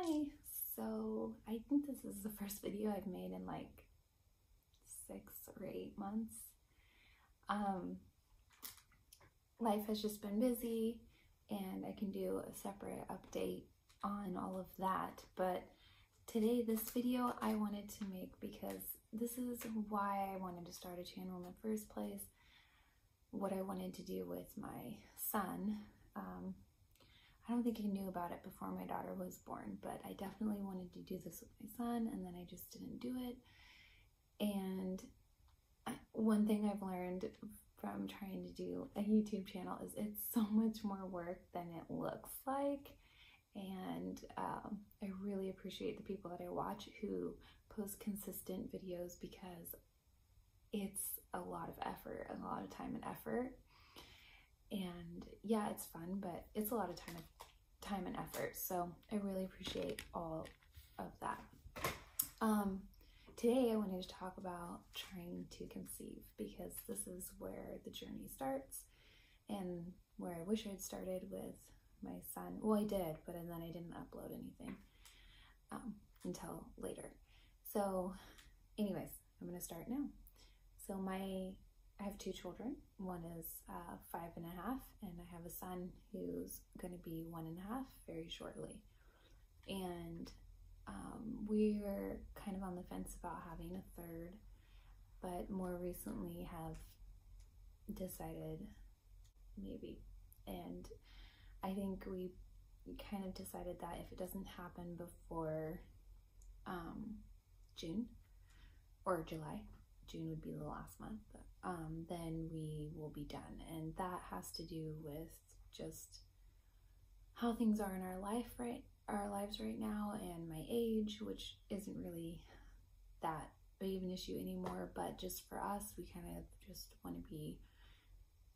Hi! So I think this is the first video I've made in like 6 or 8 months. Life has just been busy and I can do a separate update on all of that, but today this video I wanted to make because this is why I wanted to start a channel in the first place, what I wanted to do with my son. I don't think I knew about it before my daughter was born, but I definitely wanted to do this with my son, and then I just didn't do it. And one thing I've learned from trying to do a YouTube channel is it's so much more work than it looks like. And I really appreciate the people that I watch who post consistent videos because it's a lot of effort, a lot of time and effort. And yeah, it's fun, but it's a lot of time and effort. So I really appreciate all of that. Today I wanted to talk about trying to conceive because this is where the journey starts and where I wish I'd started with my son. Well, I did, but then I didn't upload anything until later. So anyways, I'm going to start now. So I have 2 children. One is 5.5, and I have a son who's going to be 1.5 very shortly. And we're kind of on the fence about having a third, but more recently have decided maybe. And I think we kind of decided that if it doesn't happen before June or July, June would be the last month, then we will be done. And that has to do with just how things are in our lives right now, and my age, which isn't really that big of an issue anymore, but just for us, we kind of just want to be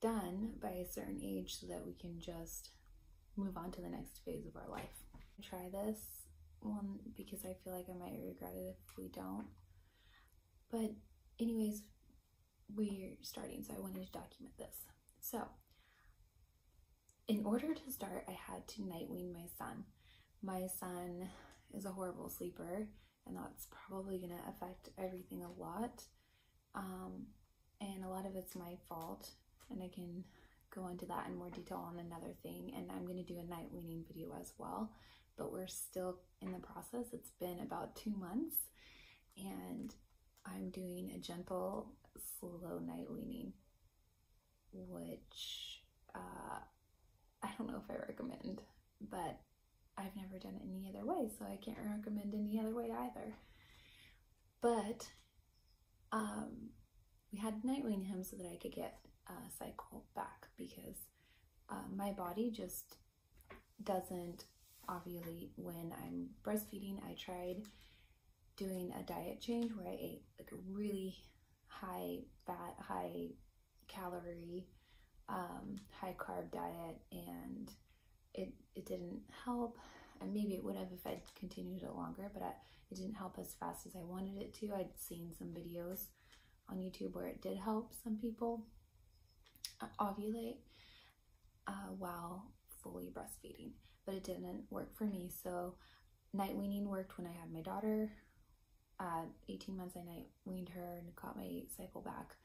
done by a certain age so that we can just move on to the next phase of our life. Try this one because I feel like I might regret it if we don't. But anyways, we're starting, so I wanted to document this. So, in order to start, I had to night wean my son. My son is a horrible sleeper, and that's probably going to affect everything a lot. And a lot of it's my fault, and I can go into that in more detail on another thing, and I'm going to do a night weaning video as well, but we're still in the process. It's been about 2 months, and I'm doing a gentle, slow night weaning, which I don't know if I recommend, but I've never done it any other way, so I can't recommend any other way either. But we had to night wean him so that I could get a cycle back because my body just doesn't ovulate when I'm breastfeeding. I tried doing a diet change where I ate like a really high fat, high calorie, high carb diet, and it didn't help. And maybe it would have if I'd continued it longer, but it didn't help as fast as I wanted it to. I'd seen some videos on YouTube where it did help some people ovulate while fully breastfeeding, but it didn't work for me. So night weaning worked when I had my daughter. 18 months I night weaned her and got my cycle back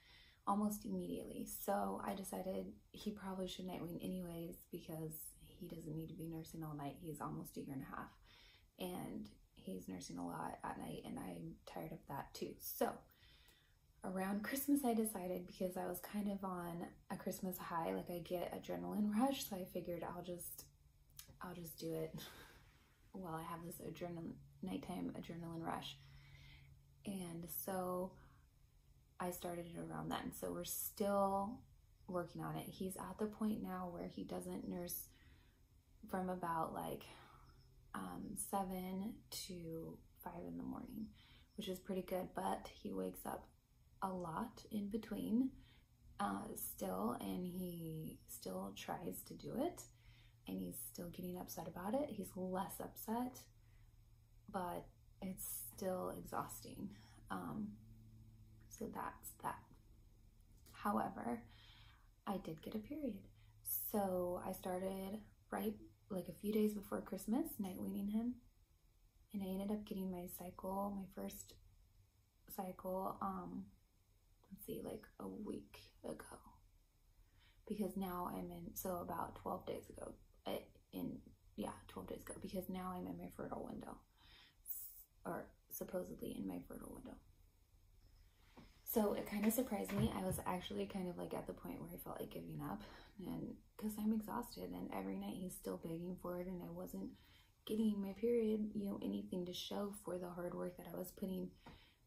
almost immediately. So I decided he probably should night wean anyways because he doesn't need to be nursing all night. He's almost 1.5 years, and he's nursing a lot at night, and I'm tired of that too. So around Christmas I decided, because I was kind of on a Christmas high, like I get adrenaline rush, so I figured I'll just do it while I have this nighttime adrenaline rush. And so I started it around then. So we're still working on it. He's at the point now where he doesn't nurse from about like 7 to 5 in the morning, which is pretty good, but he wakes up a lot in between still, and he still tries to do it, and he's still getting upset about it. He's less upset, but it's still exhausting. So that's that. However, I did get a period. So I started right like a few days before Christmas, night weaning him. and I ended up getting my first cycle, let's see, like a week ago, because now I'm in, so about 12 days ago, 12 days ago, because now I'm in my fertile window, or supposedly in my fertile window. So it kind of surprised me. I was actually kind of like at the point where I felt like giving up, and because I'm exhausted, and every night he's still begging for it, and I wasn't getting my period, anything to show for the hard work that I was putting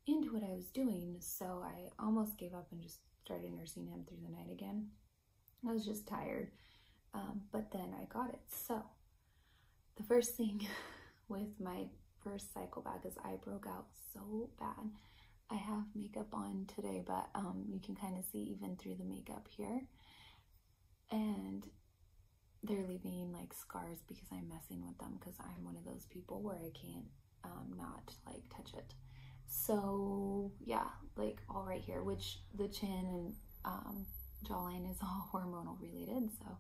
into what I was doing. So I almost gave up and just started nursing him through the night again. I was just tired, but then I got it. So the first thing with my first cycle back is I broke out so bad. I have makeup on today, but you can kind of see even through the makeup here, and they're leaving like scars because I'm messing with them, because I'm one of those people where I can't not like touch it. So yeah, like all right here, which the chin and jawline is all hormonal related, so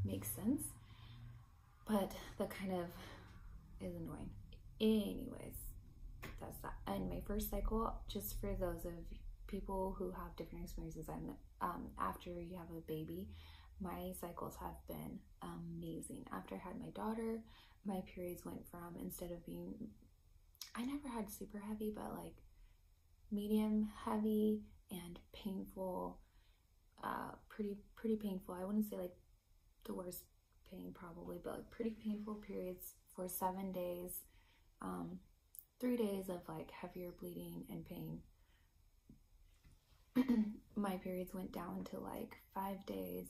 makes sense, but that kind of is annoying. Anyways, that's that. And my first cycle, just for those of people who have different experiences, after you have a baby, my cycles have been amazing. After I had my daughter, my periods went from, instead of being, I never had super heavy, but like medium heavy and painful, pretty painful. I wouldn't say like the worst pain probably, but like pretty painful periods for 7 days, 3 days of like heavier bleeding and pain. My periods went down to like 5 days,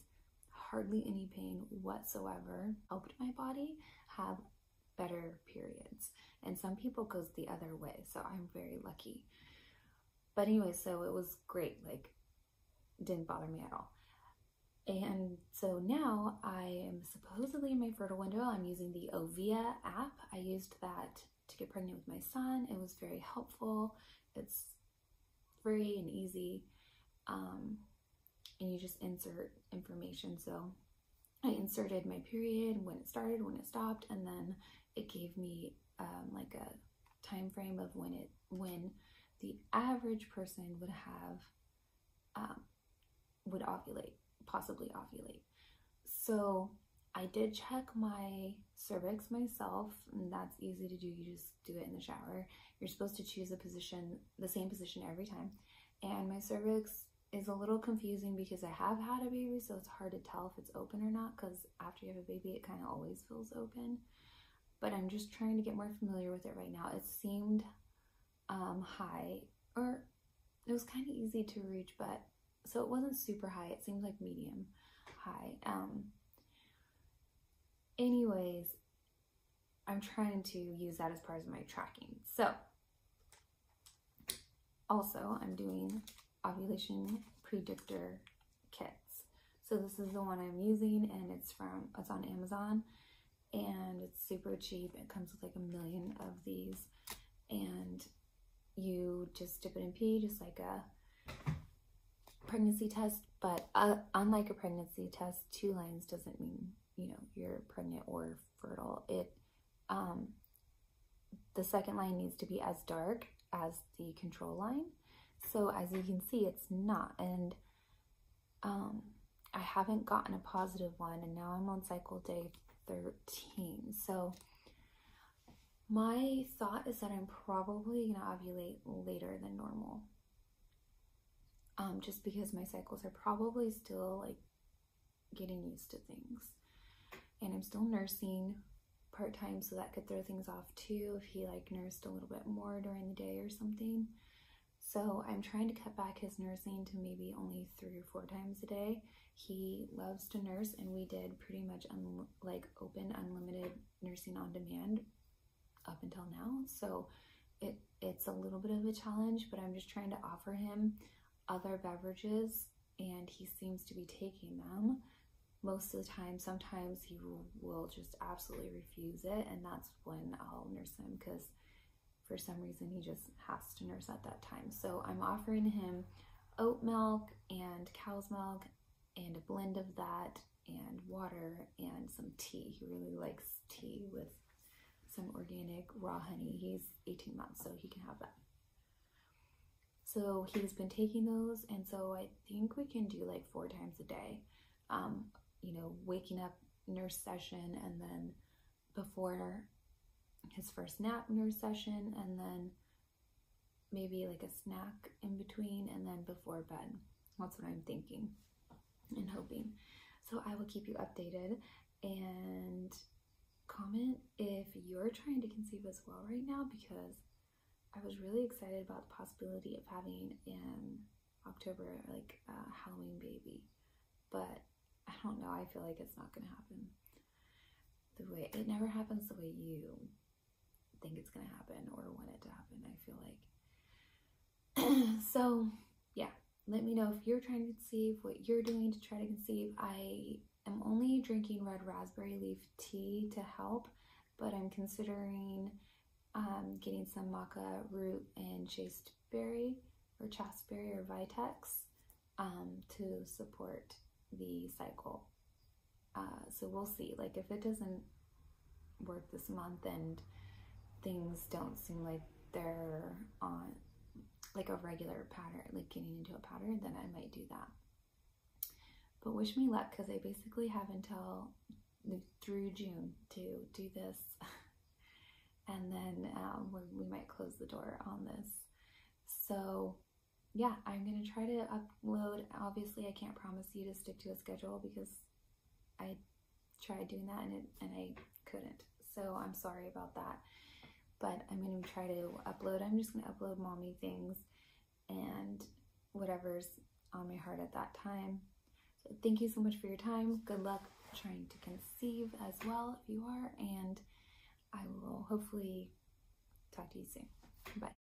hardly any pain whatsoever. Helped my body have better periods, and some people goes the other way, so I'm very lucky. But anyway, so it was great, like didn't bother me at all. And so now I am supposedly in my fertile window. I'm using the Ovia app. I used that to get pregnant with my son. It was very helpful. It's free and easy, and you just insert information. So I inserted my period, when it started, when it stopped, and then it gave me like a time frame of when the average person would have would ovulate, possibly ovulate. So I did check my cervix myself, and that's easy to do. You just do it in the shower. You're supposed to choose a position, the same position every time. And my cervix is a little confusing because I have had a baby, so it's hard to tell if it's open or not, because after you have a baby, it kind of always feels open. But I'm just trying to get more familiar with it right now. It seemed high, or it was kind of easy to reach, but so it wasn't super high. It seemed like medium high. Anyways, I'm trying to use that as part of my tracking. So also I'm doing ovulation predictor kits. So this is the one I'm using, and it's on Amazon, and it's super cheap. It comes with like 1 million of these, and you just dip it in pee, just like a pregnancy test. But unlike a pregnancy test, 2 lines doesn't mean you're pregnant or fertile. The second line needs to be as dark as the control line. So as you can see, it's not, and I haven't gotten a positive one, and now I'm on cycle day 13. So my thought is that I'm probably gonna ovulate later than normal, just because my cycles are probably still like getting used to things, and I'm still nursing part-time, so that could throw things off too if he like nursed a little bit more during the day or something. So I'm trying to cut back his nursing to maybe only 3 or 4 times a day. He loves to nurse, and we did pretty much like open unlimited nursing on demand up until now. So it's a little bit of a challenge, but I'm just trying to offer him other beverages, and he seems to be taking them most of the time. Sometimes he will just absolutely refuse it, and that's when I'll nurse him, because for some reason he just has to nurse at that time. So I'm offering him oat milk and cow's milk and a blend of that and water and some tea. He really likes tea with some organic raw honey. He's 18 months, so he can have that. So he's been taking those, and so I think we can do like 4 times a day. You know, waking up, nurse session, and then before his first nap, nurse session, and then maybe like a snack in between, and then before bed. That's what I'm thinking and hoping. So I will keep you updated, and comment if you're trying to conceive as well right now, because I was really excited about the possibility of having in October like a Halloween baby, but I don't know, I feel like it's not going to happen the way, it never happens the way you think it's going to happen or want it to happen, I feel like. So yeah, let me know if you're trying to conceive, what you're doing to try to conceive. I am only drinking red raspberry leaf tea to help, but I'm considering getting some maca root and chasteberry or vitex to support the cycle. So we'll see, like if it doesn't work this month and things don't seem like they're on like a regular pattern, like getting into a pattern, then I might do that. But wish me luck, because I basically have until through June to do this. And then we might close the door on this. So yeah, I'm going to try to upload. Obviously, I can't promise you to stick to a schedule, because I tried doing that and I couldn't. So I'm sorry about that. But I'm going to try to upload. I'm just going to upload mommy things and whatever's on my heart at that time. So thank you so much for your time. Good luck trying to conceive as well if you are. And I will hopefully talk to you soon. Bye.